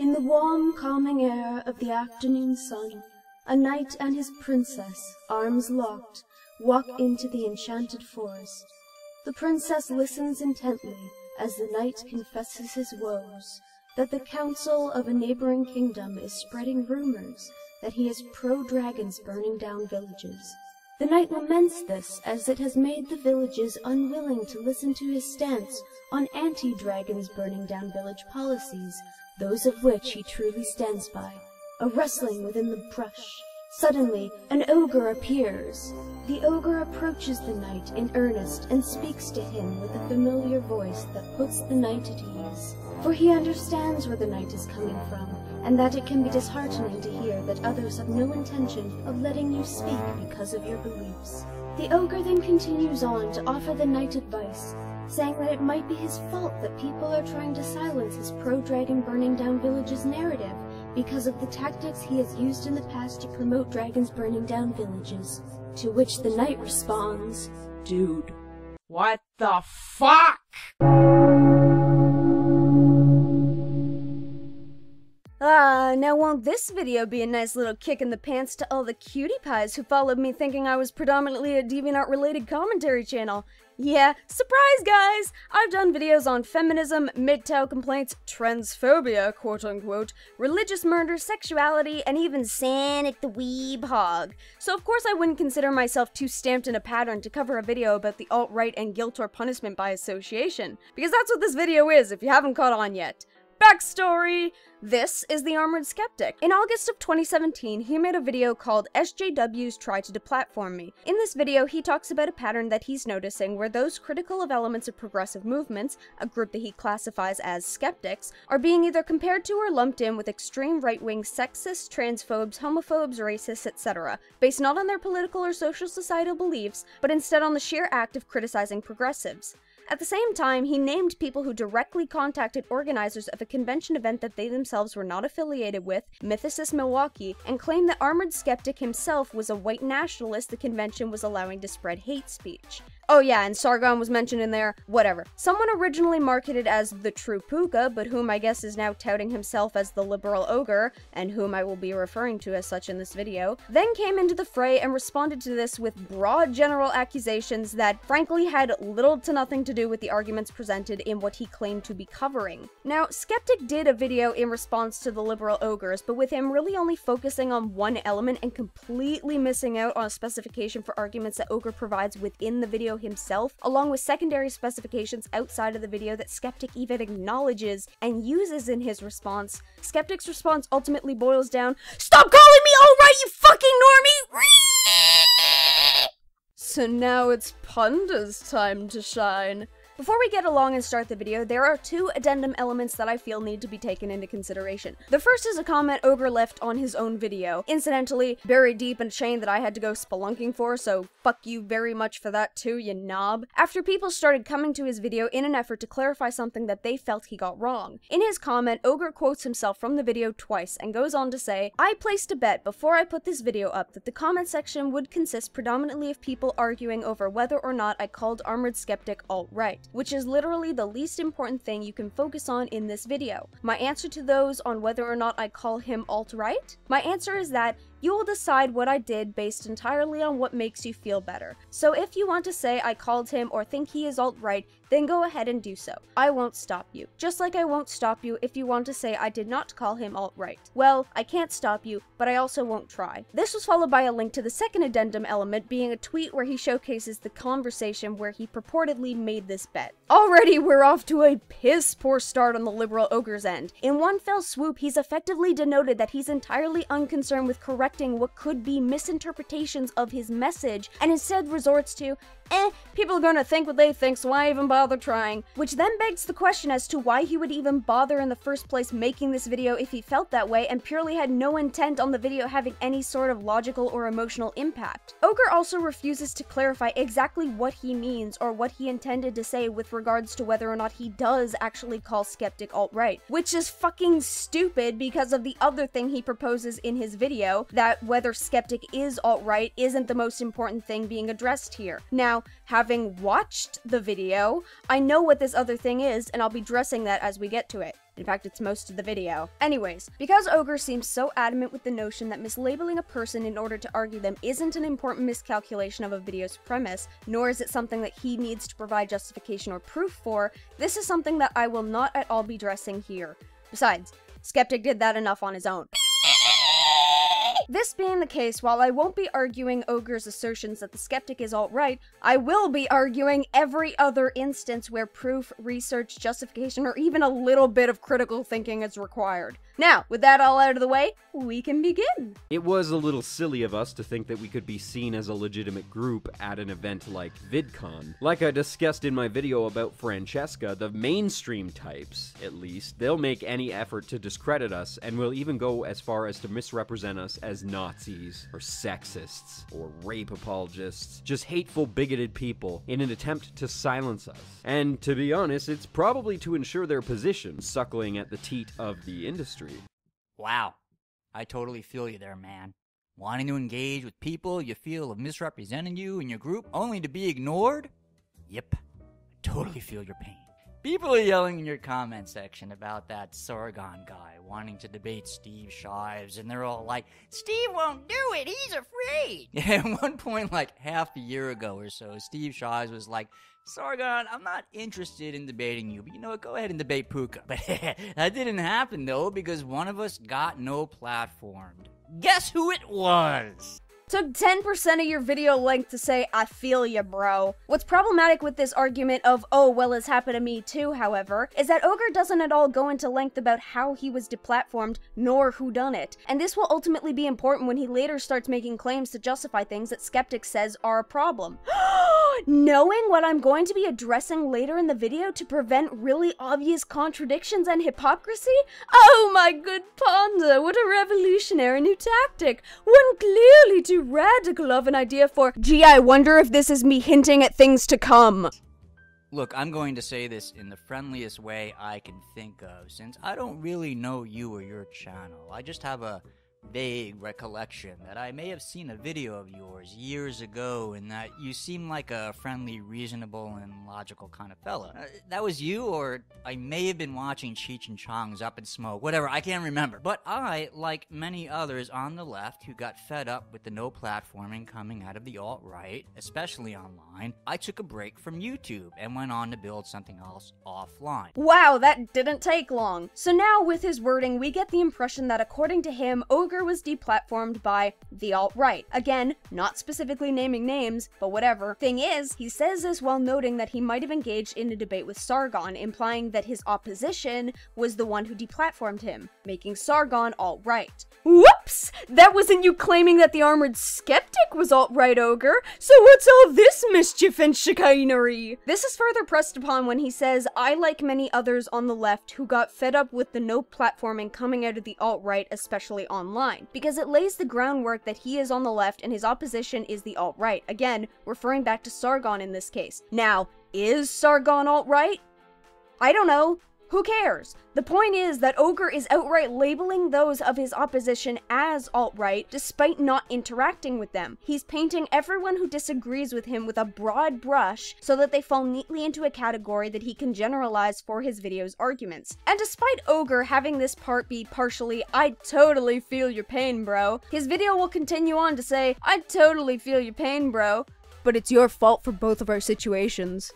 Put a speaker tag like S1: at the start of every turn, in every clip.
S1: In the warm, calming air of the afternoon sun, a knight and his princess, arms locked, walk into the enchanted forest. The princess listens intently as the knight confesses his woes, that the council of a neighboring kingdom is spreading rumors that he is pro-dragons burning down villages. The knight laments this, as it has made the villages unwilling to listen to his stance on anti-dragons burning down village policies, those of which he truly stands by. A rustling within the brush. Suddenly, an ogre appears. The ogre approaches the knight in earnest and speaks to him with a familiar voice that puts the knight at ease. For he understands where the knight is coming from, and that it can be disheartening to hear that others have no intention of letting you speak because of your beliefs. The ogre then continues on to offer the knight advice, saying that it might be his fault that people are trying to silence his pro-dragon burning down villages narrative because of the tactics he has used in the past to promote dragons burning down villages. To which the knight responds,
S2: "Dude, what the fuck?"
S3: Now won't this video be a nice little kick in the pants to all the cutie pies who followed me thinking I was predominantly a DeviantArt-related commentary channel? Yeah, surprise guys! I've done videos on feminism, MGTOW complaints, transphobia, quote-unquote, religious murder, sexuality, and even Sonic the Weeb Hog. So of course I wouldn't consider myself too stamped in a pattern to cover a video about the alt-right and guilt or punishment by association. Because that's what this video is, if you haven't caught on yet. Backstory! This is the Armored Skeptic. In August of 2017, he made a video called SJWs Try to Deplatform Me. In this video, he talks about a pattern that he's noticing where those critical of elements of progressive movements, a group that he classifies as skeptics, are being either compared to or lumped in with extreme right-wing sexists, transphobes, homophobes, racists, etc., based not on their political or social societal beliefs, but instead on the sheer act of criticizing progressives. At the same time, he named people who directly contacted organizers of a convention event that they themselves were not affiliated with, Mythicist Milwaukee, and claimed that Armored Skeptic himself was a white nationalist the convention was allowing to spread hate speech. Oh yeah, and Sargon was mentioned in there, whatever. Someone originally marketed as the True Puka, but whom I guess is now touting himself as the Liberal Ogre, and whom I will be referring to as such in this video, then came into the fray and responded to this with broad general accusations that frankly had little to nothing to do with the arguments presented in what he claimed to be covering. Now, Skeptic did a video in response to the Liberal Ogres, but with him really only focusing on one element and completely missing out on a specification for arguments that Ogre provides within the video himself, along with secondary specifications outside of the video that Skeptic even acknowledges and uses in his response. Skeptic's response ultimately boils down, "Stop calling me alt-right, you fucking normie!" So now it's Punda's time to shine. Before we get along and start the video, there are two addendum elements that I feel need to be taken into consideration. The first is a comment Ogre left on his own video, incidentally buried deep in a chain that I had to go spelunking for, so fuck you very much for that too, you knob. After people started coming to his video in an effort to clarify something that they felt he got wrong. In his comment, Ogre quotes himself from the video twice and goes on to say, "I placed a bet before I put this video up that the comment section would consist predominantly of people arguing over whether or not I called Armored Skeptic alt-right, which is literally the least important thing you can focus on in this video. My answer to those on whether or not I call him alt-right? My answer is that you will decide what I did based entirely on what makes you feel better. So if you want to say I called him or think he is alt-right, then go ahead and do so. I won't stop you. Just like I won't stop you if you want to say I did not call him alt-right. Well, I can't stop you, but I also won't try." This was followed by a link to the second addendum element being a tweet where he showcases the conversation where he purportedly made this bet. Already we're off to a piss poor start on the Liberal Ogre's end. In one fell swoop, he's effectively denoted that he's entirely unconcerned with correcting what could be misinterpretations of his message, and instead resorts to, people are gonna think what they think, so why even bother trying? Which then begs the question as to why he would even bother in the first place making this video if he felt that way and purely had no intent on the video having any sort of logical or emotional impact. Ogre also refuses to clarify exactly what he means or what he intended to say with regards to whether or not he does actually call Skeptic alt-right, which is fucking stupid because of the other thing he proposes in his video, that whether Skeptic is alt-right isn't the most important thing being addressed here. Now, having watched the video, I know what this other thing is, and I'll be addressing that as we get to it. In fact, it's most of the video. Anyways, because Ogre seems so adamant with the notion that mislabeling a person in order to argue them isn't an important miscalculation of a video's premise, nor is it something that he needs to provide justification or proof for, this is something that I will not at all be addressing here. Besides, Skeptic did that enough on his own. This being the case, while I won't be arguing Ogre's assertions that the Skeptic is alt-right, I will be arguing every other instance where proof, research, justification, or even a little bit of critical thinking is required. Now, with that all out of the way, we can begin.
S4: It was a little silly of us to think that we could be seen as a legitimate group at an event like VidCon. Like I discussed in my video about Francesca, the mainstream types, at least, they'll make any effort to discredit us and will even go as far as to misrepresent us as Nazis, or sexists, or rape apologists, just hateful, bigoted people in an attempt to silence us. And to be honest, it's probably to ensure their position, suckling at the teat of the industry.
S5: Wow. I totally feel you there, man. Wanting to engage with people you feel have misrepresented you and your group only to be ignored? Yep. I totally feel your pain. People are yelling in your comment section about that Sargon guy wanting to debate Steve Shives, and they're all like, Steve won't do it, he's afraid! At one point, like half a year ago or so, Steve Shives was like, Sargon, I'm not interested in debating you, but you know what, go ahead and debate Puka. But that didn't happen, though, because one of us got no platformed. Guess who it was?
S3: Took 10% of your video length to say, I feel ya, bro. What's problematic with this argument of, oh, well, it's happened to me too, however, is that Ogre doesn't at all go into length about how he was deplatformed, nor who done it. And this will ultimately be important when he later starts making claims to justify things that Skeptic says are a problem. Knowing what I'm going to be addressing later in the video to prevent really obvious contradictions and hypocrisy? Oh my good Panda, what a revolutionary new tactic. One clearly too radical of an idea for, gee, I wonder if this is me hinting at things to come.
S5: Look, I'm going to say this in the friendliest way I can think of, since I don't really know you or your channel. I just have a vague recollection that I may have seen a video of yours years ago and that you seem like a friendly, reasonable, and logical kind of fella. That was you, or I may have been watching Cheech and Chong's Up in Smoke, whatever, I can't remember. But I, like many others on the left who got fed up with the no platforming coming out of the alt-right, especially online, I took a break from YouTube and went on to build something else offline.
S3: Wow, that didn't take long. So now, with his wording, we get the impression that according to him, Ogre was deplatformed by the alt-right. Again, not specifically naming names, but whatever. Thing is, he says this while noting that he might have engaged in a debate with Sargon, implying that his opposition was the one who deplatformed him, making Sargon alt-right. Whoops! That wasn't you claiming that the Armored Skeptic was alt-right, Ogre, so what's all this mischief and chicanery? This is further pressed upon when he says, I, like many others on the left who got fed up with the no platforming coming out of the alt-right, especially online, because it lays the groundwork that he is on the left and his opposition is the alt-right, again, referring back to Sargon in this case. Now, is Sargon alt-right? I don't know. Who cares? The point is that Ogre is outright labeling those of his opposition as alt-right, despite not interacting with them. He's painting everyone who disagrees with him with a broad brush so that they fall neatly into a category that he can generalize for his video's arguments. And despite Ogre having this part be partially, I totally feel your pain, bro, his video will continue on to say, I totally feel your pain, bro, but it's your fault for both of our situations.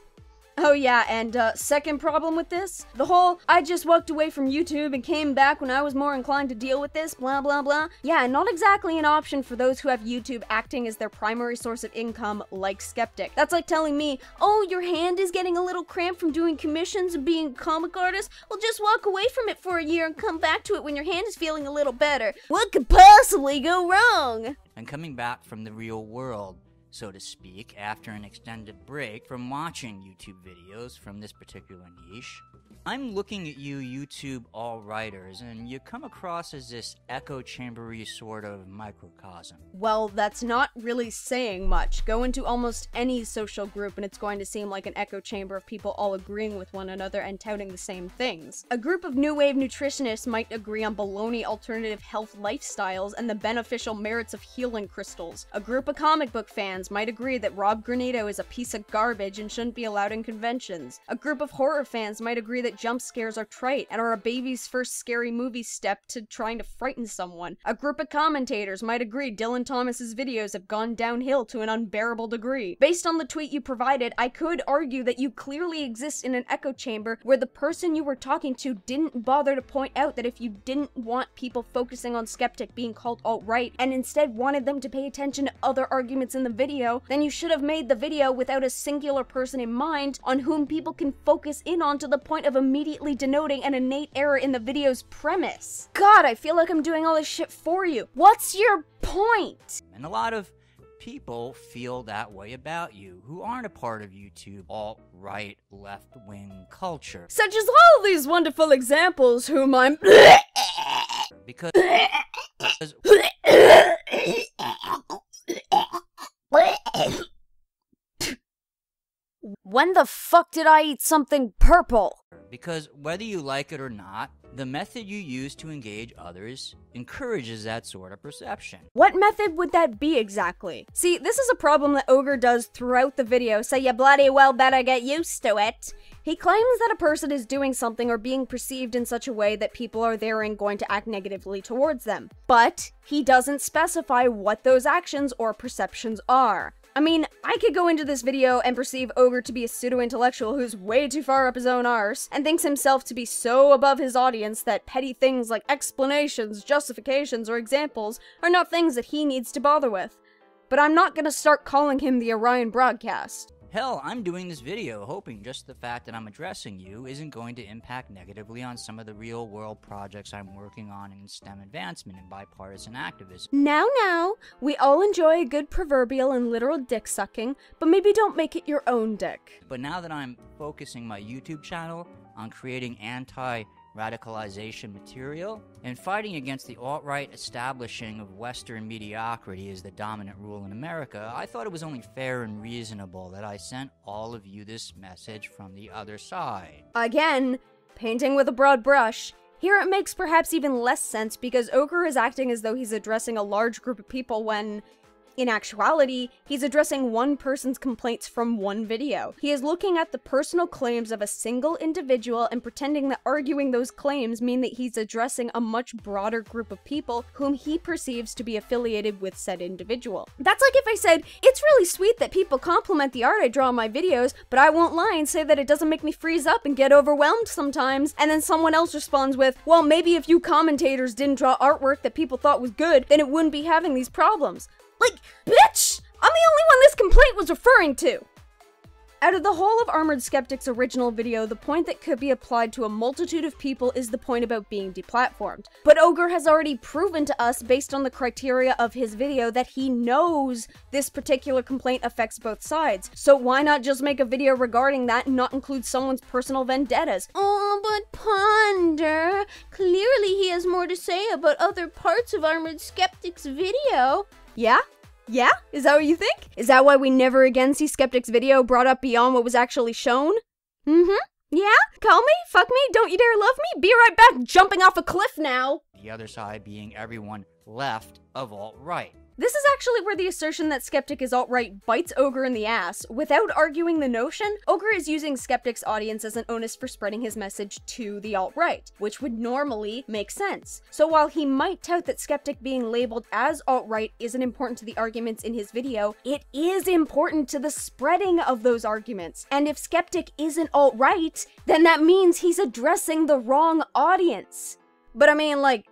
S3: Oh yeah, and second problem with this, the whole, I just walked away from YouTube and came back when I was more inclined to deal with this, blah blah blah. Yeah, not exactly an option for those who have YouTube acting as their primary source of income, like Skeptic. That's like telling me, oh, your hand is getting a little cramped from doing commissions and being a comic artist? Well, just walk away from it for a year and come back to it when your hand is feeling a little better. What could possibly go wrong?
S5: And coming back from the real world, so to speak, after an extended break from watching YouTube videos from this particular niche, I'm looking at you YouTube alt-righters, and you come across as this echo chambery sort of microcosm.
S3: Well, that's not really saying much. Go into almost any social group and it's going to seem like an echo chamber of people all agreeing with one another and touting the same things. A group of new wave nutritionists might agree on baloney alternative health lifestyles and the beneficial merits of healing crystals. A group of comic book fans might agree that Rob Granito is a piece of garbage and shouldn't be allowed in conventions. A group of horror fans might agree that that jump scares are trite and are a baby's first scary movie step to trying to frighten someone. A group of commentators might agree Dylan Thomas's videos have gone downhill to an unbearable degree. Based on the tweet you provided, I could argue that you clearly exist in an echo chamber where the person you were talking to didn't bother to point out that if you didn't want people focusing on Skeptic being called alt-right and instead wanted them to pay attention to other arguments in the video, then you should have made the video without a singular person in mind on whom people can focus in on to the point of immediately denoting an innate error in the video's premise. God, I feel like I'm doing all this shit for you. What's your point?
S5: And a lot of people feel that way about you who aren't a part of YouTube alt-right left-wing culture.
S3: Such as all these wonderful examples whom I'm
S5: Because
S3: when the fuck did I eat something purple?
S5: Because whether you like it or not, the method you use to engage others encourages that sort of perception.
S3: What method would that be exactly? See, this is a problem that Ogre does throughout the video, so you bloody well better get used to it. He claims that a person is doing something or being perceived in such a way that people are therein going to act negatively towards them. But he doesn't specify what those actions or perceptions are. I mean, I could go into this video and perceive Ogre to be a pseudo-intellectual who's way too far up his own arse, and thinks himself to be so above his audience that petty things like explanations, justifications, or examples are not things that he needs to bother with. But I'm not gonna start calling him the Orion Broadcast.
S5: Hell, I'm doing this video hoping just the fact that I'm addressing you isn't going to impact negatively on some of the real-world projects I'm working on in STEM advancement and bipartisan activism.
S3: Now, we all enjoy a good proverbial and literal dick sucking, but maybe don't make it your own dick.
S5: But now that I'm focusing my YouTube channel on creating anti-radicalization material and fighting against the alt-right establishing of Western mediocrity as the dominant rule in America, I thought it was only fair and reasonable that I sent all of you this message from the other side.
S3: Again, painting with a broad brush. Here it makes perhaps even less sense because Ogre is acting as though he's addressing a large group of people when, in actuality, he's addressing one person's complaints from one video. He is looking at the personal claims of a single individual and pretending that arguing those claims mean that he's addressing a much broader group of people whom he perceives to be affiliated with said individual. That's like if I said, it's really sweet that people compliment the art I draw in my videos, but I won't lie and say that it doesn't make me freeze up and get overwhelmed sometimes, and then someone else responds with, well, maybe if you commentators didn't draw artwork that people thought was good, then it wouldn't be having these problems. Like, bitch! I'm the only one this complaint was referring to! Out of the whole of Armored Skeptic's original video, the point that could be applied to a multitude of people is the point about being deplatformed. But Ogre has already proven to us, based on the criteria of his video, that he knows this particular complaint affects both sides. So why not just make a video regarding that and not include someone's personal vendettas? Oh, but Ponder, clearly he has more to say about other parts of Armored Skeptic's video. Yeah? Yeah? Is that what you think? Is that why we never again see Skeptic's video brought up beyond what was actually shown? Yeah? Call me? Fuck me? Don't you dare love me? Be right back, jumping off a cliff now!
S5: The other side being everyone left of alt-right.
S3: This is actually where the assertion that Skeptic is alt-right bites Ogre in the ass. Without arguing the notion, Ogre is using Skeptic's audience as an onus for spreading his message to the alt-right, which would normally make sense. So while he might tout that Skeptic being labeled as alt-right isn't important to the arguments in his video, it is important to the spreading of those arguments. And if Skeptic isn't alt-right, then that means he's addressing the wrong audience. But I mean, like,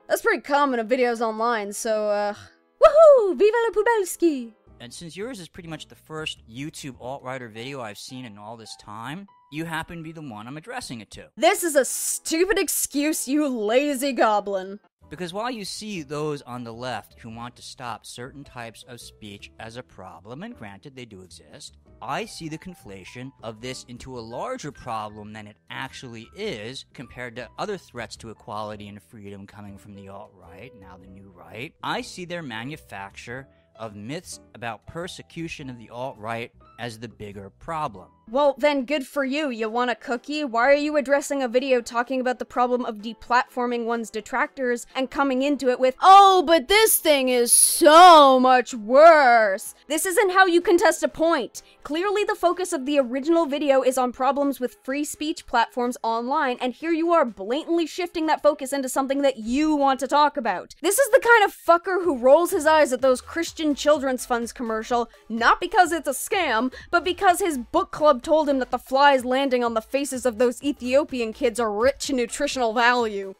S3: that's pretty common in videos online, so, woohoo! Viva la Pubelski!
S5: And since yours is pretty much the first YouTube alt-righter video I've seen in all this time, you happen to be the one I'm addressing it to.
S3: This is a stupid excuse, you lazy goblin.
S5: Because while you see those on the left who want to stop certain types of speech as a problem, and granted they do exist, I see the conflation of this into a larger problem than it actually is compared to other threats to equality and freedom coming from the alt-right, now the new right. I see their manufacture of myths about persecution of the alt-right as the bigger problem.
S3: Well, then good for you. You want a cookie? Why are you addressing a video talking about the problem of deplatforming one's detractors and coming into it with, "Oh, but this thing is so much worse"? This isn't how you contest a point. Clearly the focus of the original video is on problems with free speech platforms online, and here you are blatantly shifting that focus into something that you want to talk about. This is the kind of fucker who rolls his eyes at those Christian Children's Funds commercial, not because it's a scam, but because his book club told him that the flies landing on the faces of those Ethiopian kids are rich in nutritional value.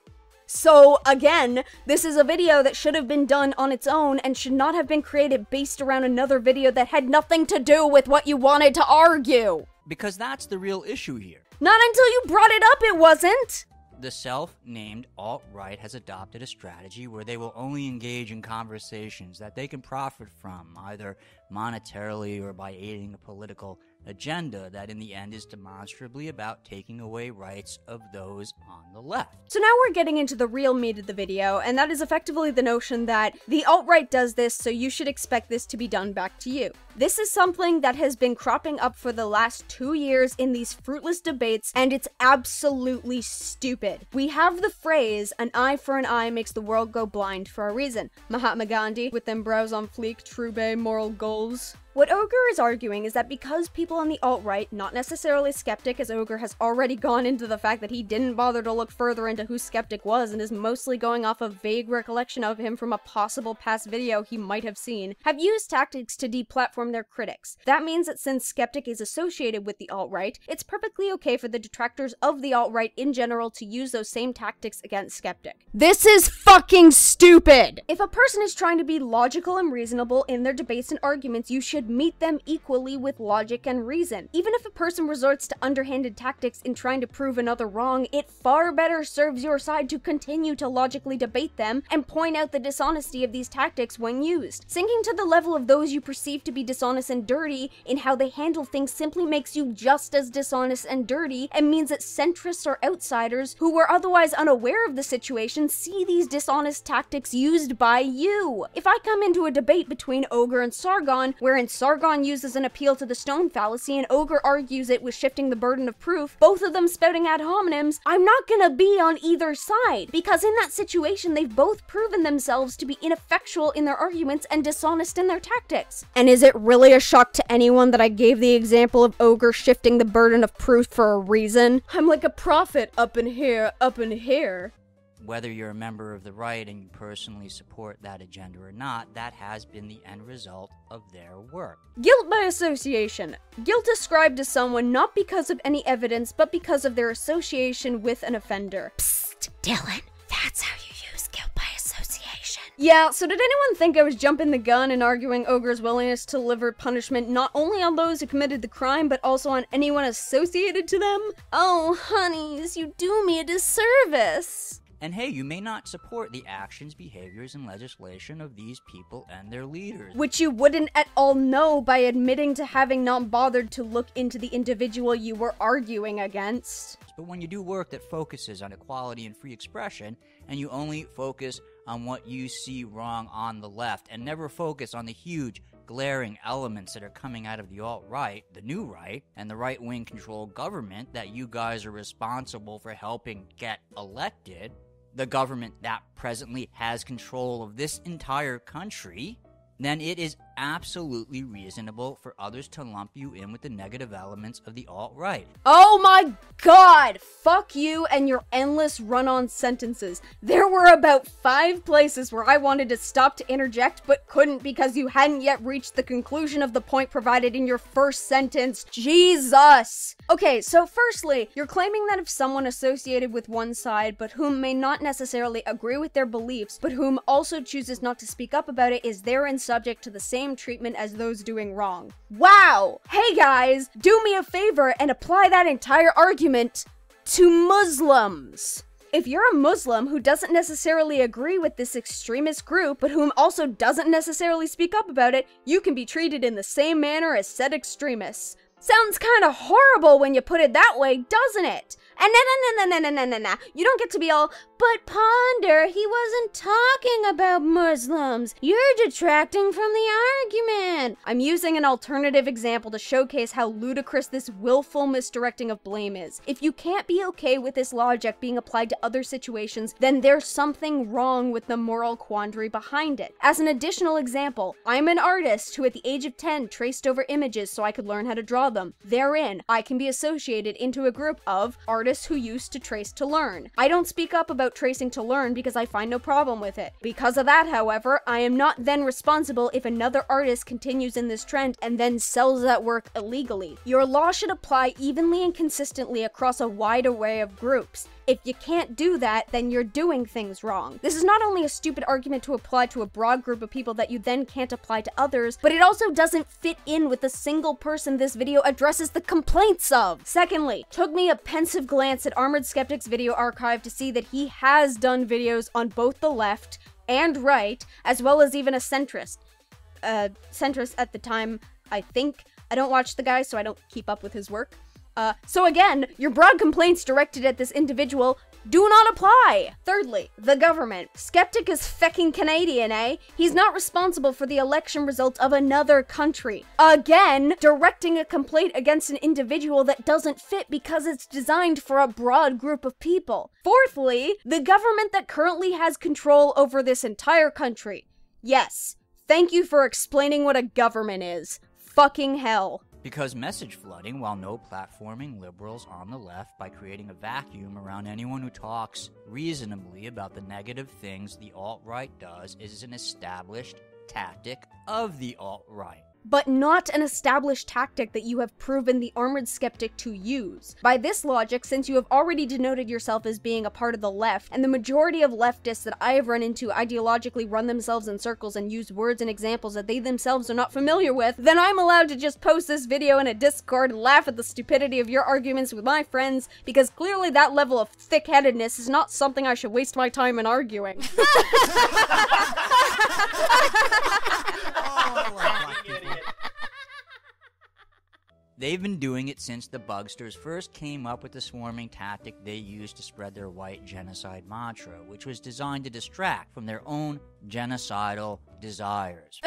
S3: So, again, this is a video that should have been done on its own and should not have been created based around another video that had nothing to do with what you wanted to argue.
S5: Because that's the real issue here.
S3: Not until you brought it up, it wasn't.
S5: The self-named alt-right has adopted a strategy where they will only engage in conversations that they can profit from, either monetarily or by aiding a political agenda that in the end is demonstrably about taking away rights of those on the left.
S3: So now we're getting into the real meat of the video, and that is effectively the notion that the alt-right does this, so you should expect this to be done back to you. This is something that has been cropping up for the last 2 years in these fruitless debates, and it's absolutely stupid. We have the phrase, "an eye for an eye makes the world go blind," for a reason. Mahatma Gandhi, with them brows on fleek, true bay moral goals. What Ogre is arguing is that because people on the alt-right, not necessarily Skeptic, as Ogre has already gone into the fact that he didn't bother to look further into who Skeptic was and is mostly going off a vague recollection of him from a possible past video he might have seen, have used tactics to deplatform their critics. That means that since Skeptic is associated with the alt-right, it's perfectly okay for the detractors of the alt-right in general to use those same tactics against Skeptic. This is fucking stupid! If a person is trying to be logical and reasonable in their debates and arguments, you should meet them equally with logic and reason. Even if a person resorts to underhanded tactics in trying to prove another wrong, it far better serves your side to continue to logically debate them and point out the dishonesty of these tactics when used. Sinking to the level of those you perceive to be dishonest and dirty in how they handle things simply makes you just as dishonest and dirty, and means that centrists or outsiders who were otherwise unaware of the situation see these dishonest tactics used by you. If I come into a debate between Ogre and Sargon, wherein Sargon uses an appeal to the stone fallacy and Ogre argues it with shifting the burden of proof, both of them spouting ad hominems, I'm not gonna be on either side, because in that situation they've both proven themselves to be ineffectual in their arguments and dishonest in their tactics. And is it really a shock to anyone that I gave the example of Ogre shifting the burden of proof for a reason? I'm like a prophet up in here, up in here.
S5: Whether you're a member of the right and you personally support that agenda or not, that has been the end result of their work.
S3: Guilt by association. Guilt ascribed to someone not because of any evidence, but because of their association with an offender. Psst, Dylan, that's how you use guilt by association. Yeah, so did anyone think I was jumping the gun and arguing Ogre's willingness to deliver punishment not only on those who committed the crime, but also on anyone associated to them? Oh, honeys, you do me a disservice.
S5: And hey, you may not support the actions, behaviors, and legislation of these people and their leaders.
S3: Which you wouldn't at all know by admitting to having not bothered to look into the individual you were arguing against.
S5: But when you do work that focuses on equality and free expression, and you only focus on what you see wrong on the left, and never focus on the huge, glaring elements that are coming out of the alt-right, the new right, and the right-wing controlled government that you guys are responsible for helping get elected, the government that presently has control of this entire country, then it is absolutely reasonable for others to lump you in with the negative elements of the alt-right.
S3: Oh my god! Fuck you and your endless run-on sentences. There were about 5 places where I wanted to stop to interject, but couldn't because you hadn't yet reached the conclusion of the point provided in your first sentence. Jesus! Okay, so firstly, you're claiming that if someone associated with one side, but whom may not necessarily agree with their beliefs, but whom also chooses not to speak up about it, is therein subject to the same treatment as those doing wrong. Wow! Hey guys, do me a favor and apply that entire argument to Muslims. If you're a Muslim who doesn't necessarily agree with this extremist group, but whom also doesn't necessarily speak up about it, you can be treated in the same manner as said extremists. Sounds kinda horrible when you put it that way, doesn't it? And no. You don't get to be all, but Ponder, he wasn't talking about Muslims. You're detracting from the argument. I'm using an alternative example to showcase how ludicrous this willful misdirecting of blame is. If you can't be okay with this logic being applied to other situations, then there's something wrong with the moral quandary behind it. As an additional example, I'm an artist who at the age of 10 traced over images so I could learn how to draw them. Therein, I can be associated into a group of artists who used to trace to learn. I don't speak up about tracing to learn because I find no problem with it. Because of that, however, I am not then responsible if another artist continues in this trend and then sells that work illegally. Your law should apply evenly and consistently across a wide array of groups. If you can't do that, then you're doing things wrong. This is not only a stupid argument to apply to a broad group of people that you then can't apply to others, but it also doesn't fit in with the single person this video addresses the complaints of. Secondly, took me a pensive glance at Armored Skeptic's video archive to see that he has done videos on both the left and right, as well as even a centrist. Centrist at the time, I think. I don't watch the guy, so I don't keep up with his work. So again, your broad complaints directed at this individual do not apply. Thirdly, the government. Skeptic is fecking Canadian, eh? He's not responsible for the election results of another country. Again, directing a complaint against an individual that doesn't fit because it's designed for a broad group of people. Fourthly, the government that currently has control over this entire country. Yes, thank you for explaining what a government is. Fucking hell.
S5: Because message flooding, while no platforming liberals on the left by creating a vacuum around anyone who talks reasonably about the negative things the alt-right does, is an established tactic of the alt-right.
S3: But not an established tactic that you have proven the Armored Skeptic to use. By this logic, since you have already denoted yourself as being a part of the left, and the majority of leftists that I have run into ideologically run themselves in circles and use words and examples that they themselves are not familiar with, then I'm allowed to just post this video in a Discord and laugh at the stupidity of your arguments with my friends, because clearly that level of thick-headedness is not something I should waste my time in arguing.
S5: They've been doing it since the Bugsters first came up with the swarming tactic they used to spread their white genocide mantra, which was designed to distract from their own genocidal desires.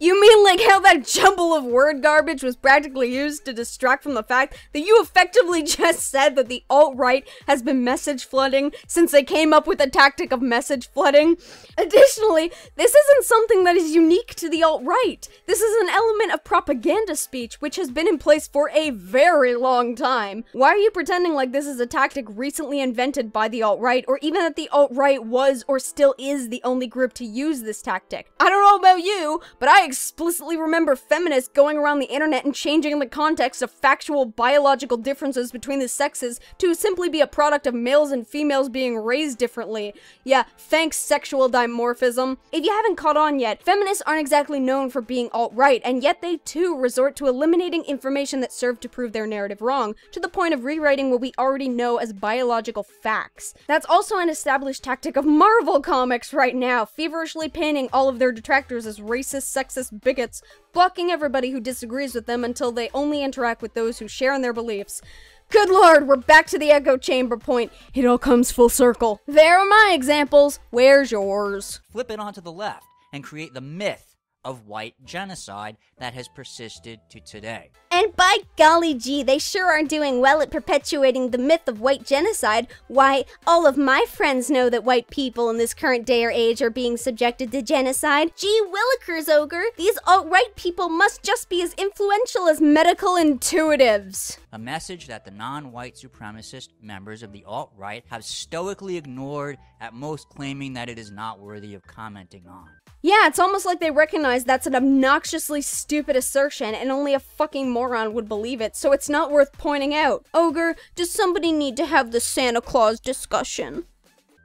S3: You mean like how that jumble of word garbage was practically used to distract from the fact that you effectively just said that the alt-right has been message flooding since they came up with the tactic of message flooding? Additionally, this isn't something that is unique to the alt-right. This is an element of propaganda speech which has been in place for a very long time. Why are you pretending like this is a tactic recently invented by the alt-right, or even that the alt-right was or still is the only group to use this tactic? I don't know about you, but I explicitly remember feminists going around the internet and changing the context of factual biological differences between the sexes to simply be a product of males and females being raised differently. Yeah, thanks sexual dimorphism. If you haven't caught on yet, feminists aren't exactly known for being alt-right, and yet they too resort to eliminating information that served to prove their narrative wrong, to the point of rewriting what we already know as biological facts. That's also an established tactic of Marvel Comics right now, feverishly painting all of their detractors as racist, sexist bigots, blocking everybody who disagrees with them until they only interact with those who share in their beliefs. Good lord, we're back to the echo chamber point. It all comes full circle. There are my examples. Where's yours?
S5: Flip it onto the left and create the myth of white genocide that has persisted to today.
S6: And by golly gee, they sure are doing well at perpetuating the myth of white genocide. Why, all of my friends know that white people in this current day or age are being subjected to genocide. Gee willikers, Ogre, these alt-right people must just be as influential as medical intuitives.
S5: A message that the non-white supremacist members of the alt-right have stoically ignored, at most claiming that it is not worthy of commenting on.
S3: Yeah, it's almost like they recognize that's an obnoxiously stupid assertion and only a fucking moron would believe it, so it's not worth pointing out. Ogre, does somebody need to have the Santa Claus discussion?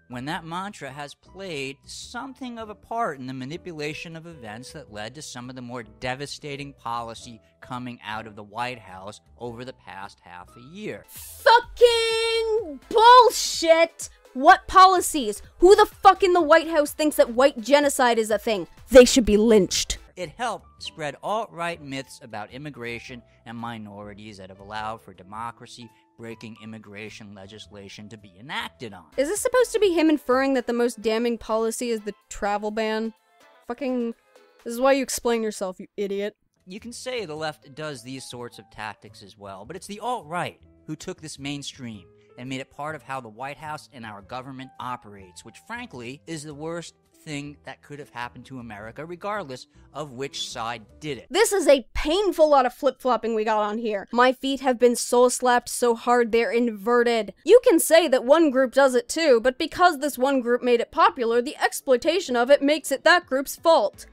S5: When that mantra has played something of a part in the manipulation of events that led to some of the more devastating policy coming out of the White House over the past half a year.
S3: Fucking bullshit! What policies? Who the fuck in the White House thinks that white genocide is a thing? They should be lynched.
S5: It helped spread alt-right myths about immigration and minorities that have allowed for democracy-breaking immigration legislation to be enacted on.
S3: Is this supposed to be him inferring that the most damning policy is the travel ban? Fucking... This is why you explain yourself, you idiot.
S5: You can say the left does these sorts of tactics as well, but it's the alt-right who took this mainstream and made it part of how the White House and our government operates, which frankly is the worst thing that could have happened to America, regardless of which side did it.
S3: This is a painful lot of flip-flopping we got on here. My feet have been soul-slapped so hard they're inverted. You can say that one group does it too, but because this one group made it popular, the exploitation of it makes it that group's fault.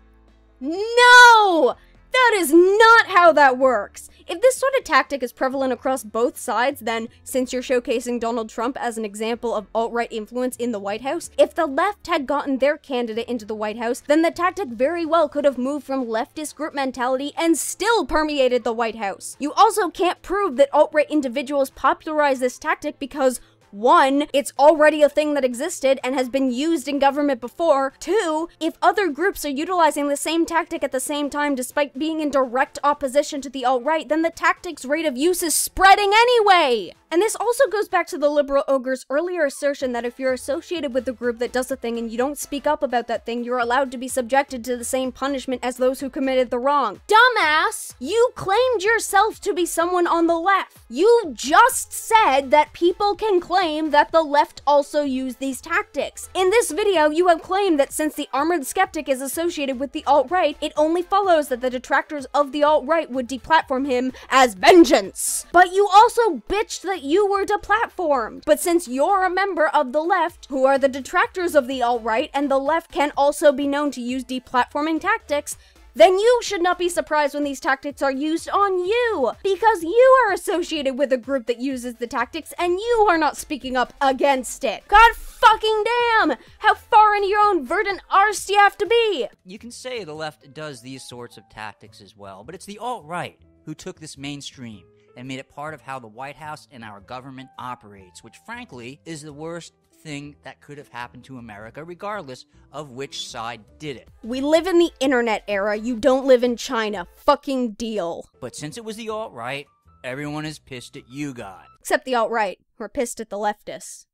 S3: No! That is not how that works. If this sort of tactic is prevalent across both sides, then, since you're showcasing Donald Trump as an example of alt-right influence in the White House, if the left had gotten their candidate into the White House, then the tactic very well could have moved from leftist group mentality and still permeated the White House. You also can't prove that alt-right individuals popularized this tactic because 1, it's already a thing that existed and has been used in government before. 2, if other groups are utilizing the same tactic at the same time despite being in direct opposition to the alt-right, then the tactic's rate of use is spreading anyway! And this also goes back to the liberal ogre's earlier assertion that if you're associated with a group that does a thing and you don't speak up about that thing, you're allowed to be subjected to the same punishment as those who committed the wrong. Dumbass! You claimed yourself to be someone on the left. You just said that people can claim that the left also use these tactics. In this video, you have claimed that since the armored skeptic is associated with the alt-right, it only follows that the detractors of the alt-right would deplatform him as vengeance. But you also bitched that you were deplatformed. But since you're a member of the left, who are the detractors of the alt-right, and the left can also be known to use deplatforming tactics, then you should not be surprised when these tactics are used on you, because you are associated with a group that uses the tactics and you are not speaking up against it. God fucking damn! How far into your own verdant arse do you have to be?
S5: You can say the left does these sorts of tactics as well, but it's the alt-right who took this mainstream and made it part of how the White House and our government operates, which frankly is the worst thing that could have happened to America, regardless of which side did it.
S3: We live in the internet era, you don't live in China. Fucking deal.
S5: But since it was the alt-right, everyone is pissed at you guys.
S3: Except the alt-right, who are pissed at the leftists.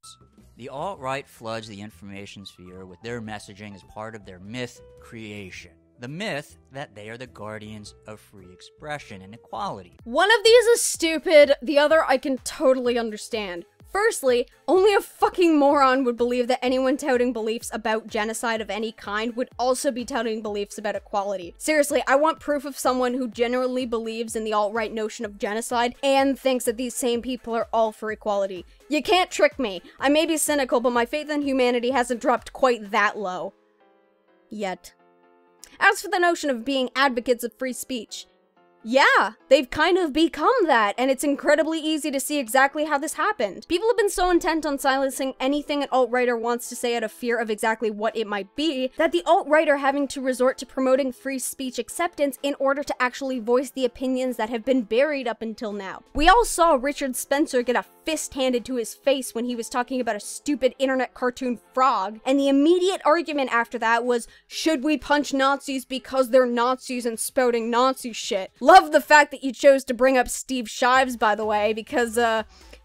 S5: The alt-right floods the information sphere with their messaging as part of their myth creation. The myth that they are the guardians of free expression and equality.
S3: One of these is stupid, the other I can totally understand. Firstly, only a fucking moron would believe that anyone touting beliefs about genocide of any kind would also be touting beliefs about equality. Seriously, I want proof of someone who genuinely believes in the alt-right notion of genocide and thinks that these same people are all for equality. You can't trick me. I may be cynical, but my faith in humanity hasn't dropped quite that low. Yet. As for the notion of being advocates of free speech, yeah, they've kind of become that, and it's incredibly easy to see exactly how this happened. People have been so intent on silencing anything an alt-righter wants to say out of fear of exactly what it might be, that the alt-right are having to resort to promoting free speech acceptance in order to actually voice the opinions that have been buried up until now. We all saw Richard Spencer get a fist handed to his face when he was talking about a stupid internet cartoon frog, and the immediate argument after that was, should we punch Nazis because they're Nazis and spouting Nazi shit? Love the fact that you chose to bring up Steve Shives, by the way, because,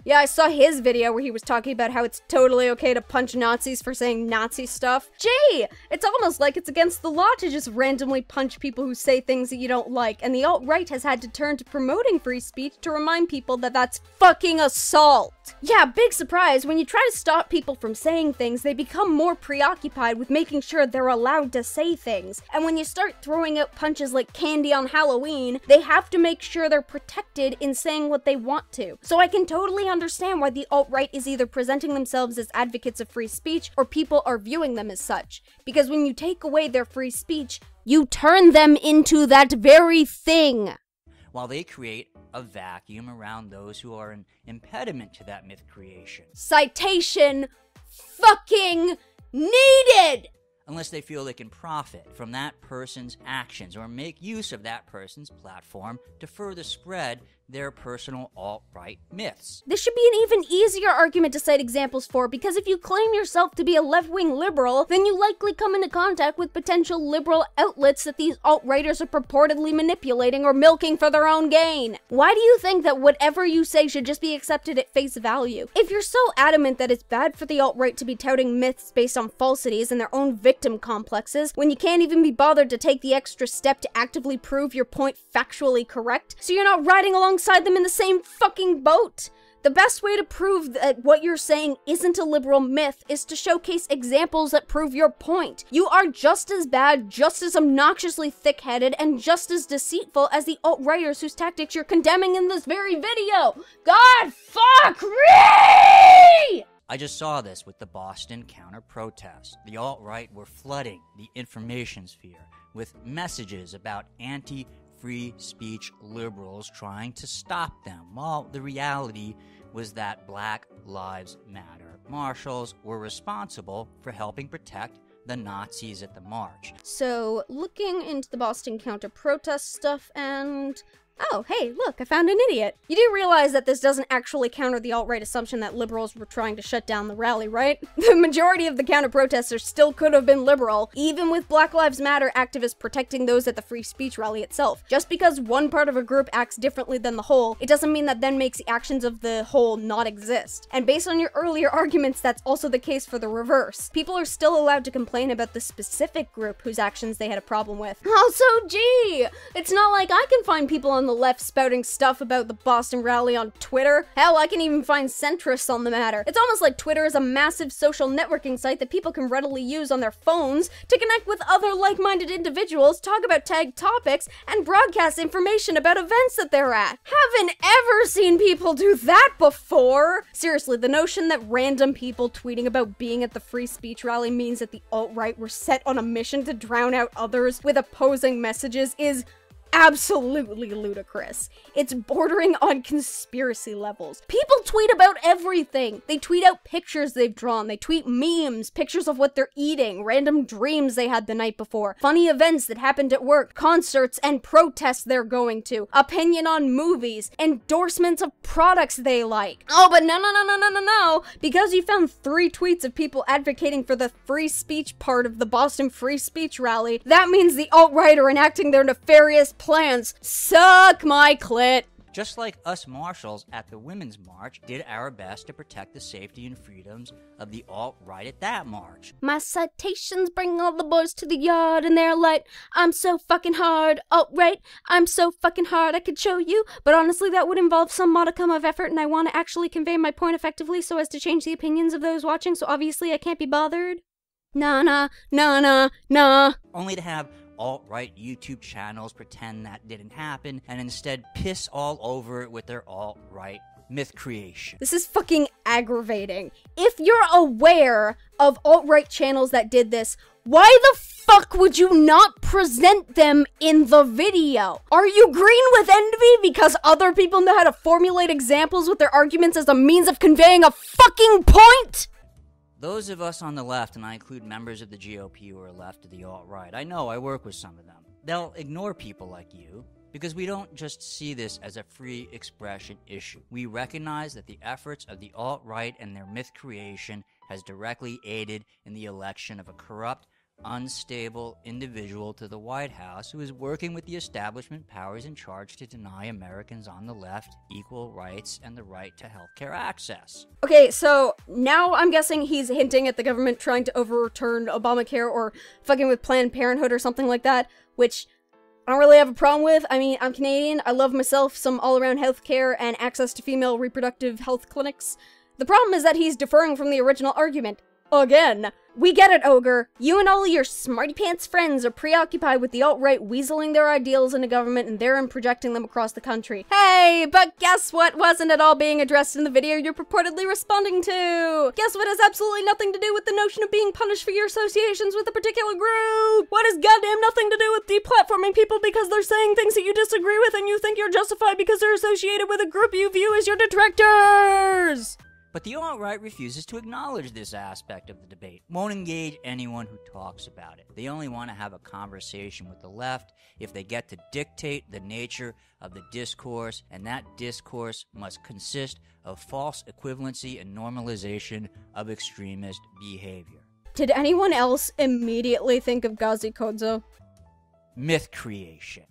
S3: yeah, I saw his video where he was talking about how it's totally okay to punch Nazis for saying Nazi stuff. Gee, it's almost like it's against the law to just randomly punch people who say things that you don't like, and the alt-right has had to turn to promoting free speech to remind people that that's fucking assault. Yeah, big surprise, when you try to stop people from saying things, they become more preoccupied with making sure they're allowed to say things. And when you start throwing out punches like candy on Halloween, they have to make sure they're protected in saying what they want to. So I can totally understand why the alt-right is either presenting themselves as advocates of free speech or people are viewing them as such. Because when you take away their free speech, you turn them into that very thing.
S5: While they create a vacuum around those who are an impediment to that myth creation.
S3: Citation fucking needed!
S5: Unless they feel they can profit from that person's actions or make use of that person's platform to further spread their personal alt-right myths.
S3: This should be an even easier argument to cite examples for, because if you claim yourself to be a left-wing liberal, then you likely come into contact with potential liberal outlets that these alt-righters are purportedly manipulating or milking for their own gain. Why do you think that whatever you say should just be accepted at face value? If you're so adamant that it's bad for the alt-right to be touting myths based on falsities and their own victim complexes, when you can't even be bothered to take the extra step to actively prove your point factually correct, so you're not riding alongside them in the same fucking boat. The best way to prove that what you're saying isn't a liberal myth is to showcase examples that prove your point. You are just as bad, just as obnoxiously thick-headed, and just as deceitful as the alt-righters whose tactics you're condemning in this very video. God fuck me!
S5: I just saw this with the Boston counter-protest. The alt-right were flooding the information sphere with messages about anti-free speech liberals trying to stop them, while the reality was that Black Lives Matter marshals were responsible for helping protect the Nazis at the march.
S3: So, looking into the Boston counter-protest stuff and... oh, hey, look, I found an idiot. You do realize that this doesn't actually counter the alt-right assumption that liberals were trying to shut down the rally, right? The majority of the counter-protesters still could have been liberal, even with Black Lives Matter activists protecting those at the free speech rally itself. Just because one part of a group acts differently than the whole, it doesn't mean that then makes the actions of the whole not exist. And based on your earlier arguments, that's also the case for the reverse. People are still allowed to complain about the specific group whose actions they had a problem with. Also, gee, it's not like I can find people on the left spouting stuff about the Boston rally on Twitter. Hell, I can even find centrists on the matter. It's almost like Twitter is a massive social networking site that people can readily use on their phones to connect with other like-minded individuals, talk about tagged topics, and broadcast information about events that they're at. Haven't ever seen people do that before! Seriously, the notion that random people tweeting about being at the free speech rally means that the alt-right were set on a mission to drown out others with opposing messages is absolutely ludicrous. It's bordering on conspiracy levels. People tweet about everything. They tweet out pictures they've drawn. They tweet memes, pictures of what they're eating, random dreams they had the night before, funny events that happened at work, concerts and protests they're going to, opinion on movies, endorsements of products they like. Oh, but no. Because you found 3 tweets of people advocating for the free speech part of the Boston Free Speech rally, that means the alt-right are enacting their nefarious plans. Suck my clit.
S5: Just like us marshals at the Women's March did our best to protect the safety and freedoms of the alt-right at that march.
S3: My citations bring all the boys to the yard and they're like, I'm so fucking hard, alt-right, I'm so fucking hard I could show you, but honestly that would involve some modicum of effort and I want to actually convey my point effectively so as to change the opinions of those watching, so obviously I can't be bothered. Nah.
S5: Only to have alt-right YouTube channels pretend that didn't happen and instead piss all over it with their alt-right myth creation.
S3: This is fucking aggravating. If you're aware of alt-right channels that did this, why the fuck would you not present them in the video? Are you green with envy because other people know how to formulate examples with their arguments as a means of conveying a fucking point?
S5: Those of us on the left, and I include members of the GOP who are left of the alt-right, I know I work with some of them. They'll ignore people like you because we don't just see this as a free expression issue. We recognize that the efforts of the alt-right and their myth creation has directly aided in the election of a corrupt, unstable individual to the White House who is working with the establishment powers in charge to deny Americans on the left equal rights and the right to healthcare access.
S3: Okay, so now I'm guessing he's hinting at the government trying to overturn Obamacare or fucking with Planned Parenthood or something like that, which I don't really have a problem with. I mean, I'm Canadian, I love myself some all-around healthcare and access to female reproductive health clinics. The problem is that he's deferring from the original argument. Again. We get it, Ogre. You and all of your smarty-pants friends are preoccupied with the alt-right weaseling their ideals into government and therein projecting them across the country. Hey, but guess what wasn't at all being addressed in the video you're purportedly responding to? Guess what has absolutely nothing to do with the notion of being punished for your associations with a particular group? What has goddamn nothing to do with deplatforming people because they're saying things that you disagree with and you think you're justified because they're associated with a group you view as your detractors?
S5: But the alt-right refuses to acknowledge this aspect of the debate, won't engage anyone who talks about it. They only want to have a conversation with the left if they get to dictate the nature of the discourse, and that discourse must consist of false equivalency and normalization of extremist behavior.
S3: Did anyone else immediately think of Ghazi Kodzo?
S5: Myth creation.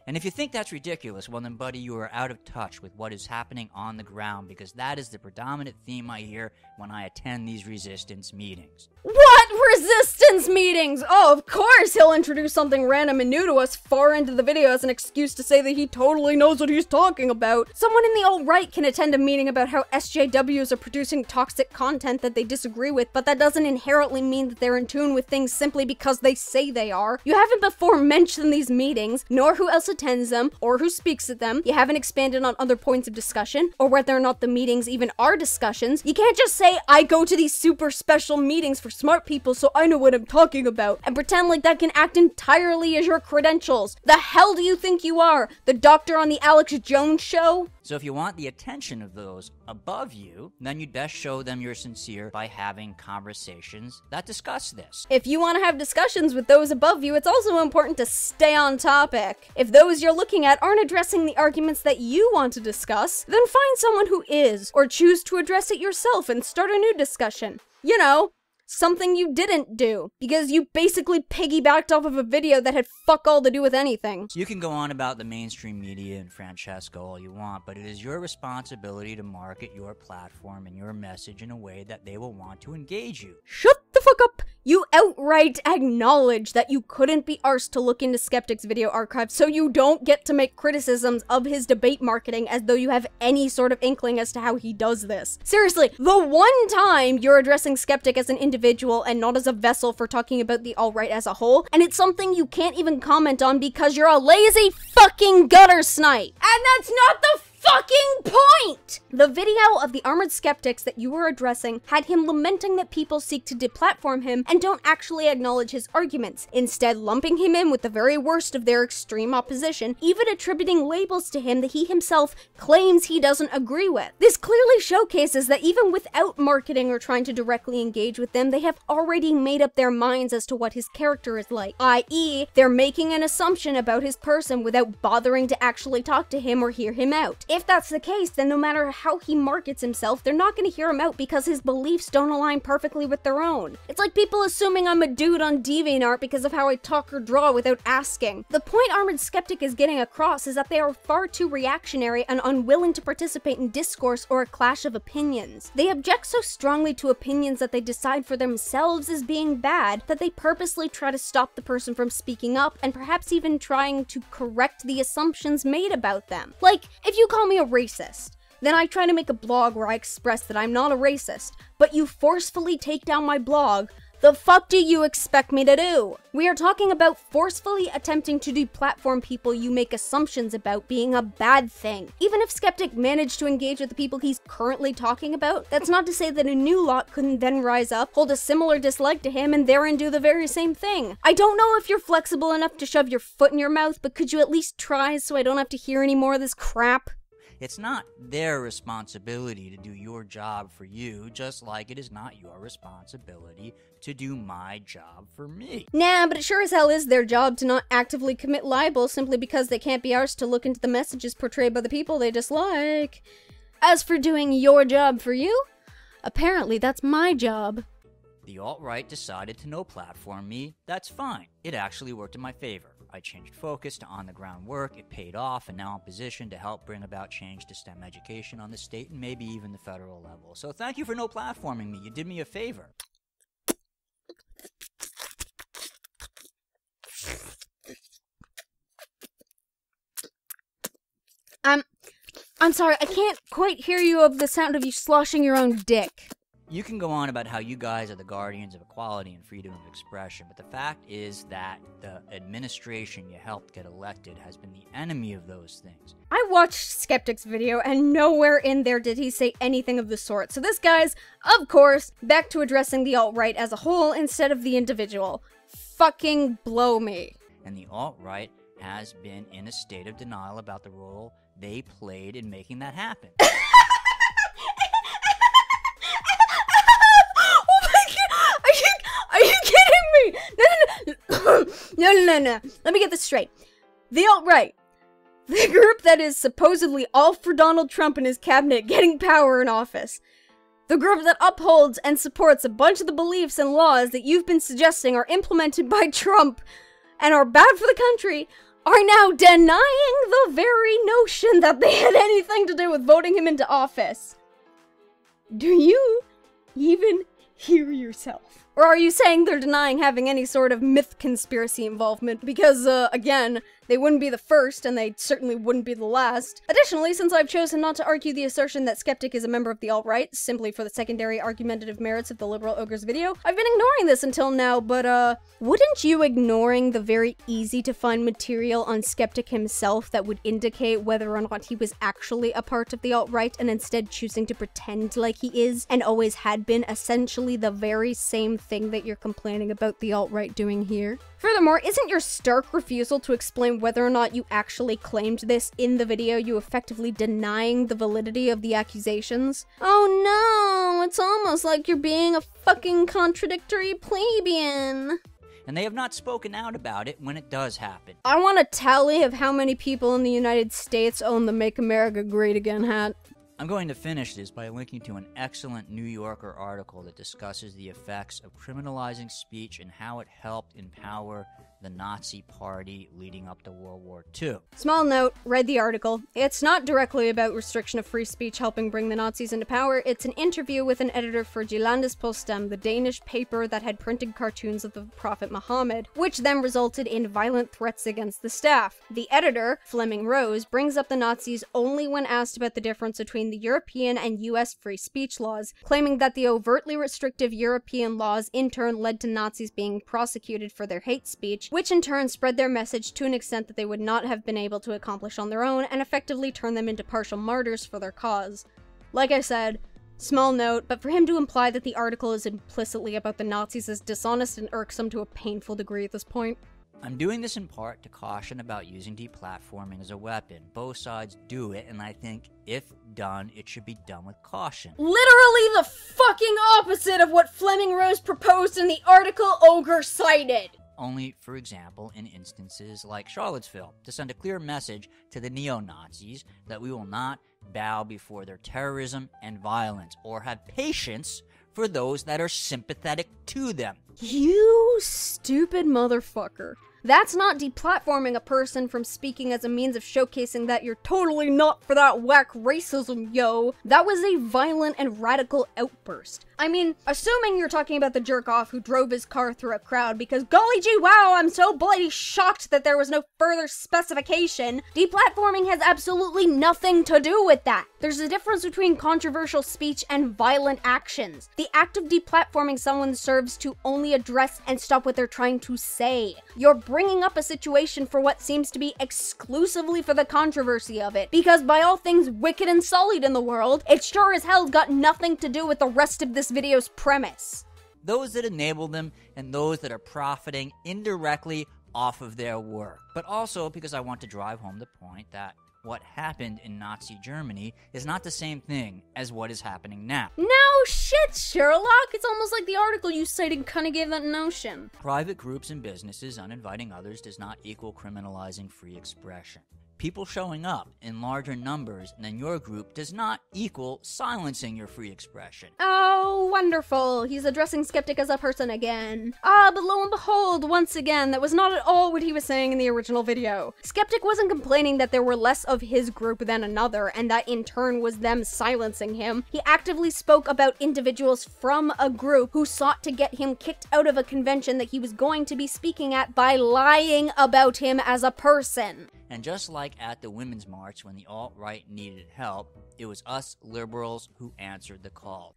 S5: And if you think that's ridiculous, well then, buddy, you are out of touch with what is happening on the ground, because that is the predominant theme I hear when I attend these resistance meetings.
S3: What resistance meetings? Oh, of course he'll introduce something random and new to us far into the video as an excuse to say that he totally knows what he's talking about. Someone in the alt-right can attend a meeting about how SJWs are producing toxic content that they disagree with, but that doesn't inherently mean that they're in tune with things simply because they say they are. You haven't before mentioned these meetings, nor who else attends them, or who speaks at them. You haven't expanded on other points of discussion, or whether or not the meetings even are discussions. You can't just say, I go to these super special meetings for smart people so I know what I'm talking about, and pretend like that can act entirely as your credentials. The hell do you think you are? The doctor on the Alex Jones show?
S5: So if you want the attention of those above you, then you'd best show them you're sincere by having conversations that discuss this.
S3: If you want to have discussions with those above you, it's also important to stay on topic. If those you're looking at aren't addressing the arguments that you want to discuss, then find someone who is, or choose to address it yourself and start a new discussion. You know, something you didn't do, because you basically piggybacked off of a video that had fuck all to do with anything.
S5: You can go on about the mainstream media and Francesca all you want, but it is your responsibility to market your platform and your message in a way that they will want to engage you.
S3: Shut the fuck up! You outright acknowledge that you couldn't be arsed to look into Skeptic's video archive, so you don't get to make criticisms of his debate marketing as though you have any sort of inkling as to how he does this. Seriously, the one time you're addressing Skeptic as an individual and not as a vessel for talking about the alt-right as a whole, and it's something you can't even comment on because you're a lazy fucking gutter snipe. And that's not the fucking point! The video of the armored skeptics that you were addressing had him lamenting that people seek to deplatform him and don't actually acknowledge his arguments, instead lumping him in with the very worst of their extreme opposition, even attributing labels to him that he himself claims he doesn't agree with. This clearly showcases that even without marketing or trying to directly engage with them, they have already made up their minds as to what his character is like, i.e., they're making an assumption about his person without bothering to actually talk to him or hear him out. If that's the case, then no matter how he markets himself, they're not going to hear him out because his beliefs don't align perfectly with their own. It's like people assuming I'm a dude on DeviantArt because of how I talk or draw without asking. The point Armored Skeptic is getting across is that they are far too reactionary and unwilling to participate in discourse or a clash of opinions. They object so strongly to opinions that they decide for themselves as being bad that they purposely try to stop the person from speaking up and perhaps even trying to correct the assumptions made about them. Like, if you call me a racist, then I try to make a blog where I express that I'm not a racist, but you forcefully take down my blog. The fuck do you expect me to do? We are talking about forcefully attempting to deplatform people you make assumptions about being a bad thing. Even if Skeptic managed to engage with the people he's currently talking about, that's not to say that a new lot couldn't then rise up, hold a similar dislike to him, and therein do the very same thing. I don't know if you're flexible enough to shove your foot in your mouth, but could you at least try so I don't have to hear any more of this crap?
S5: It's not their responsibility to do your job for you, just like it is not your responsibility to do my job for me.
S3: Nah, but it sure as hell is their job to not actively commit libel simply because they can't be arsed to look into the messages portrayed by the people they dislike. As for doing your job for you, apparently that's my job.
S5: The alt-right decided to no-platform me. That's fine. It actually worked in my favor. I changed focus to on-the-ground work, it paid off, and now I'm positioned to help bring about change to STEM education on the state and maybe even the federal level. So thank you for no-platforming me. You did me a favor.
S3: I'm sorry, I can't quite hear you of the sound of you sloshing your own dick.
S5: You can go on about how you guys are the guardians of equality and freedom of expression, but the fact is that the administration you helped get elected has been the enemy of those things.
S3: I watched Skeptic's video, and nowhere in there did he say anything of the sort. So this guy's, of course, back to addressing the alt-right as a whole instead of the individual. Fucking blow me.
S5: And the alt-right has been in a state of denial about the role they played in making that happen.
S3: no. Let me get this straight. The alt-right, the group that is supposedly all for Donald Trump and his cabinet getting power in office, the group that upholds and supports a bunch of the beliefs and laws that you've been suggesting are implemented by Trump and are bad for the country, are now denying the very notion that they had anything to do with voting him into office. Do you even hear yourself? Or are you saying they're denying having any sort of myth conspiracy involvement? Because, again, they wouldn't be the first, and they certainly wouldn't be the last. Additionally, since I've chosen not to argue the assertion that Skeptic is a member of the alt-right, simply for the secondary argumentative merits of the Liberal Ogre's video, I've been ignoring this until now, but, wouldn't you ignoring the very easy-to-find material on Skeptic himself that would indicate whether or not he was actually a part of the alt-right, and instead choosing to pretend like he is, and always had been, essentially the very same thing that you're complaining about the alt-right doing here? Furthermore, isn't your stark refusal to explain whether or not you actually claimed this in the video you effectively denying the validity of the accusations? Oh no, it's almost like you're being a fucking contradictory plebeian.
S5: And they have not spoken out about it when it does happen.
S3: I want a tally of how many people in the United States own the Make America Great Again hat.
S5: I'm going to finish this by linking to an excellent New Yorker article that discusses the effects of criminalizing speech and how it helped empower the Nazi Party leading up to World War II.
S3: Small note, read the article. It's not directly about restriction of free speech helping bring the Nazis into power. It's an interview with an editor for Jyllands-Posten, the Danish paper that had printed cartoons of the Prophet Muhammad, which then resulted in violent threats against the staff. The editor, Fleming Rose, brings up the Nazis only when asked about the difference between the European and US free speech laws, claiming that the overtly restrictive European laws in turn led to Nazis being prosecuted for their hate speech, which in turn spread their message to an extent that they would not have been able to accomplish on their own and effectively turn them into partial martyrs for their cause. Like I said, small note, but for him to imply that the article is implicitly about the Nazis is dishonest and irksome to a painful degree at this point.
S5: I'm doing this in part to caution about using deplatforming as a weapon. Both sides do it, and I think if done, it should be done with caution.
S3: Literally the fucking opposite of what Fleming Rose proposed in the article Ogre cited!
S5: Only, for example, in instances like Charlottesville, to send a clear message to the neo-Nazis that we will not bow before their terrorism and violence, or have patience for those that are sympathetic to them.
S3: You stupid motherfucker. That's not deplatforming a person from speaking as a means of showcasing that you're totally not for that whack racism, yo. That was a violent and radical outburst. I mean, assuming you're talking about the jerk-off who drove his car through a crowd because golly gee wow, I'm so bloody shocked that there was no further specification, deplatforming has absolutely nothing to do with that. There's a difference between controversial speech and violent actions. The act of deplatforming someone serves to only address and stop what they're trying to say. You're bringing up a situation for what seems to be exclusively for the controversy of it, because by all things wicked and sullied in the world, it sure as hell got nothing to do with the rest of this video's premise.
S5: Those that enable them and those that are profiting indirectly off of their work. But also because I want to drive home the point that what happened in Nazi Germany is not the same thing as what is happening now.
S3: No shit, Sherlock! It's almost like the article you cited kinda gave that notion.
S5: Private groups and businesses uninviting others does not equal criminalizing free expression. People showing up in larger numbers than your group does not equal silencing your free expression.
S3: Oh, wonderful. He's addressing Skeptic as a person again. Ah, but lo and behold, once again, that was not at all what he was saying in the original video. Skeptic wasn't complaining that there were less of his group than another, and that in turn was them silencing him. He actively spoke about individuals from a group who sought to get him kicked out of a convention that he was going to be speaking at by lying about him as a person.
S5: And just like at the Women's March when the alt-right needed help, it was us liberals who answered the call.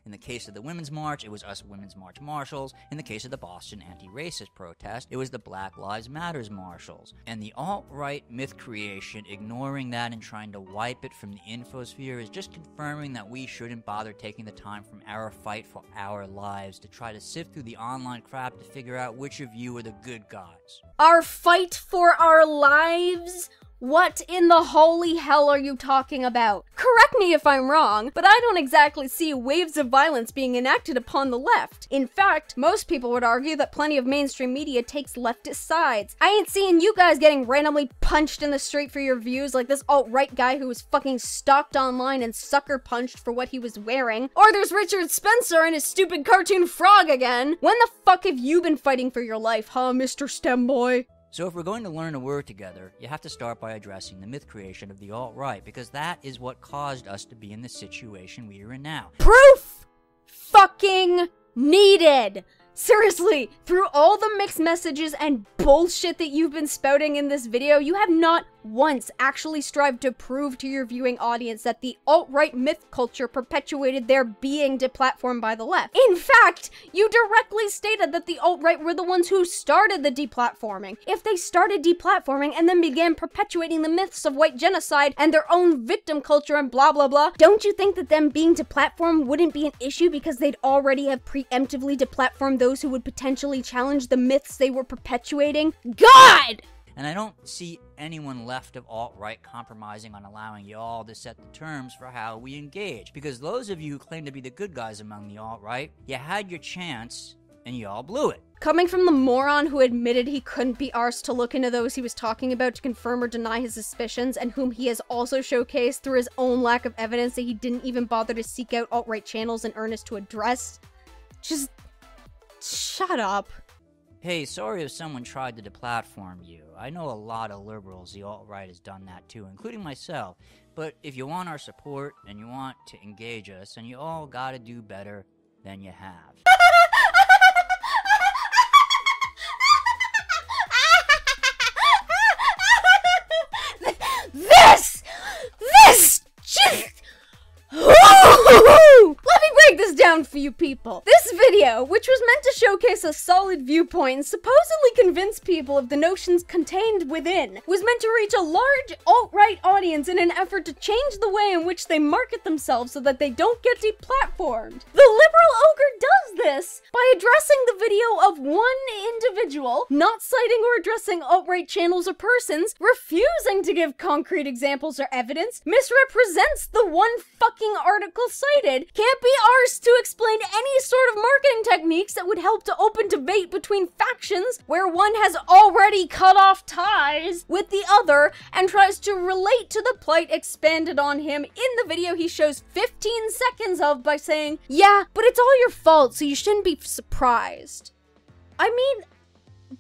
S5: In the case of the Women's March, it was us Women's March Marshals. In the case of the Boston anti-racist protest, it was the Black Lives Matters Marshals. And the alt-right myth creation, ignoring that and trying to wipe it from the infosphere, is just confirming that we shouldn't bother taking the time from our fight for our lives to try to sift through the online crap to figure out which of you are the good guys.
S3: Our fight for our lives? What in the holy hell are you talking about? Correct me if I'm wrong, but I don't exactly see waves of violence being enacted upon the left. In fact, most people would argue that plenty of mainstream media takes leftist sides. I ain't seeing you guys getting randomly punched in the street for your views like this alt-right guy who was fucking stalked online and sucker punched for what he was wearing. Or there's Richard Spencer and his stupid cartoon frog again. When the fuck have you been fighting for your life, huh, Mr. STEM boy?
S5: So if we're going to learn to work together, you have to start by addressing the myth creation of the alt-right, because that is what caused us to be in the situation we are in now.
S3: Proof fucking needed. Seriously, through all the mixed messages and bullshit that you've been spouting in this video, you have not once actually strived to prove to your viewing audience that the alt-right myth culture perpetuated their being deplatformed by the left. In fact, you directly stated that the alt-right were the ones who started the deplatforming. If they started deplatforming and then began perpetuating the myths of white genocide and their own victim culture and blah blah blah, don't you think that them being deplatformed wouldn't be an issue because they'd already have preemptively deplatformed those who would potentially challenge the myths they were perpetuating? God!
S5: And I don't see anyone left of alt-right compromising on allowing y'all to set the terms for how we engage. Because those of you who claim to be the good guys among the alt-right, you had your chance and y'all blew it.
S3: Coming from the moron who admitted he couldn't be arsed to look into those he was talking about to confirm or deny his suspicions, and whom he has also showcased through his own lack of evidence that he didn't even bother to seek out alt-right channels in earnest to address. Just shut up.
S5: Hey, sorry if someone tried to deplatform you. I know a lot of liberals, the alt-right has done that too, including myself. But if you want our support and you want to engage us, then you all gotta do better than you have.
S3: Let me break this down for you people. This video, which was meant to showcase a solid viewpoint and supposedly convince people of the notions contained within, was meant to reach a large alt-right audience in an effort to change the way in which they market themselves so that they don't get deplatformed. The liberal ogre does this by addressing the video of one individual, not citing or addressing alt-right channels or persons, refusing to give concrete examples or evidence, misrepresents the one fucking article cited, can't be arsed to explain any sort of marketing techniques that would help to open debate between factions where one has already cut off ties with the other, and tries to relate to the plight expanded on him in the video he shows 15 seconds of by saying, "Yeah, but it's all your fault, so you shouldn't be surprised." I mean,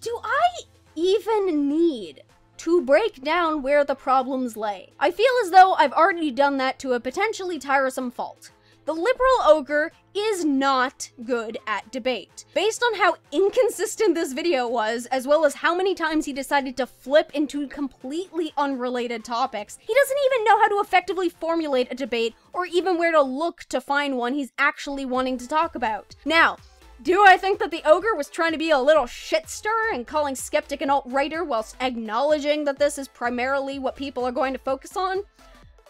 S3: do I even need to break down where the problems lay? I feel as though I've already done that to a potentially tiresome fault. The liberal ogre is not good at debate. Based on how inconsistent this video was, as well as how many times he decided to flip into completely unrelated topics, he doesn't even know how to effectively formulate a debate or even where to look to find one he's actually wanting to talk about. Now, do I think that the ogre was trying to be a little shit stirrer and calling skeptic an alt-righter whilst acknowledging that this is primarily what people are going to focus on?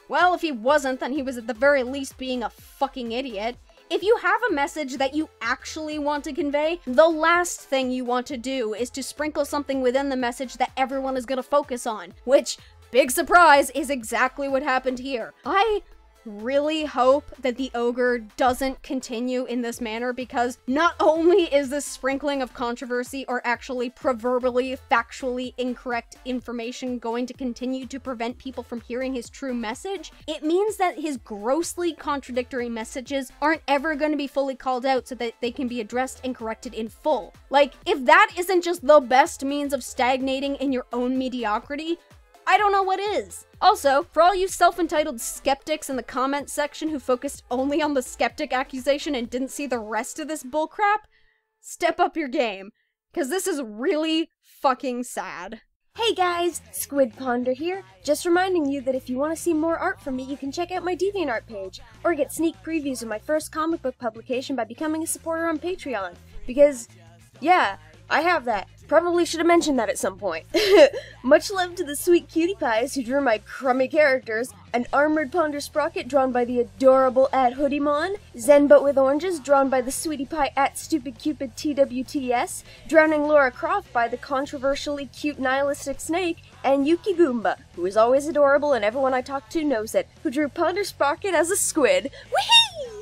S3: Well, if he wasn't, then he was at the very least being a fucking idiot. If you have a message that you actually want to convey, the last thing you want to do is to sprinkle something within the message that everyone is going to focus on, which, big surprise, is exactly what happened here. I really hope that the ogre doesn't continue in this manner, because not only is this sprinkling of controversy or actually proverbially factually incorrect information going to continue to prevent people from hearing his true message, it means that his grossly contradictory messages aren't ever going to be fully called out so that they can be addressed and corrected in full. Like, if that isn't just the best means of stagnating in your own mediocrity, I don't know what is. Also, for all you self-entitled skeptics in the comments section who focused only on the skeptic accusation and didn't see the rest of this bullcrap, step up your game, because this is really fucking sad.
S7: Hey guys, Squid Ponder here, just reminding you that if you want to see more art from me, you can check out my DeviantArt page, or get sneak previews of my first comic book publication by becoming a supporter on Patreon. Because, yeah, I have that. Probably should have mentioned that at some point. Much love to the sweet cutie pies who drew my crummy characters, an armored Ponder Sprocket drawn by the adorable @HoodieMon, Zen But With Oranges drawn by the sweetie pie @StupidCupid TWTS, Drowning Laura Croft by the controversially cute nihilistic snake, and Yuki Goomba, who is always adorable and everyone I talk to knows it, who drew Ponder Sprocket as a squid. Whee!